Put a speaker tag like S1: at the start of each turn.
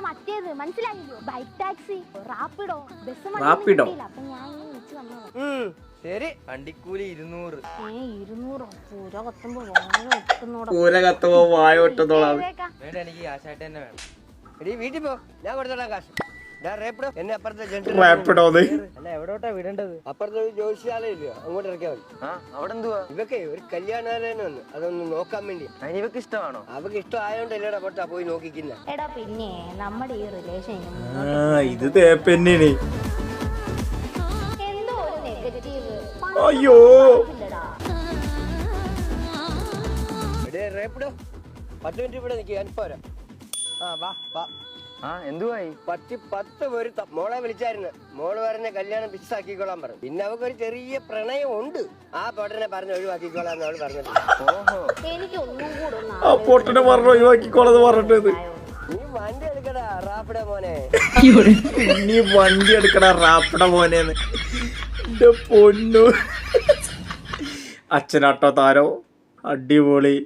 S1: മറ്റേത് മനസ്സിലായില്ലോ, bike taxi, Rapido, bus.
S2: Rapido
S1: അപ്പൊ ഞാൻ വിളിച്ചു വന്നത്.
S3: ശരി, വണ്ടിക്കൂലി 200.
S1: 200
S2: പൂര കത്തുമ്പോ വായ ഒട്ടുന്നോളാം.
S3: വേണ്ട, എനിക്ക് കാശായിട്ട് തന്നെ വേണം. എടീ വീട്ടിൽ പോ, ഞാൻ കൊടുത്തോളാം കാശ്. എന്നെ അപ്പുറത്തെ അല്ല എവിടോട്ടാ വിടേണ്ടത്? അപ്പുറത്തെ ജോലിശാലയില്ലയോ, അങ്ങോട്ട് ഇറക്കിയാൽ മതി. അവിടെ എന്തുവാ? ഇവക്കെ ഒരു കല്യാണാലോചന വന്ന് അതൊന്ന് നോക്കാൻ വേണ്ടി. ഇവക്ക് ഇഷ്ടമാണോ? അവക്ക് ഇഷ്ടമായോണ്ടല്ലേടാ പൊട്ടാ പോയി നോക്കിക്കുന്ന.
S1: എടാ പിന്നെ നമ്മുടെ ഈ റിലേഷൻ
S2: ഇത് തേപ്പെന്നെയാണ്.
S1: എന്തോ ഒരു നെഗറ്റീവ്.
S2: അയ്യോ
S3: റേപ്പിടോ 10 മിനിറ്റ് ഇവിടെ നിൽക്കുക, അനുപ്പോരാ. വാ വാ. എന്തുവായി? 10 പേര് മോളെ വിളിച്ചായിരുന്നു. മോള് പറഞ്ഞ കല്യാണം ഫിക്സ് ആക്കിക്കോളാൻ പറഞ്ഞു. പിന്നെ അവക്ക് ഒരു ചെറിയ പ്രണയം ഉണ്ട്. ആ പൊട്ടനെ പറഞ്ഞ് ഒഴിവാക്കിക്കോളാന്ന് അവള് പറഞ്ഞത്.
S1: എനിക്ക് ഒന്നും കൂടെ
S2: ആ പൊട്ടനെ പറഞ്ഞു ഒഴിവാക്കിക്കോളത് പറഞ്ഞിട്ട്.
S3: നീ വണ്ടി എടുക്കടാ റാപ്പിട മോനെ.
S2: നീ വണ്ടി എടുക്കടാ റാപ്പിട മോനേന്ന്. എന്റെ പൊന്നു. അച്ഛനാട്ടോ താരോ, അടിപൊളി.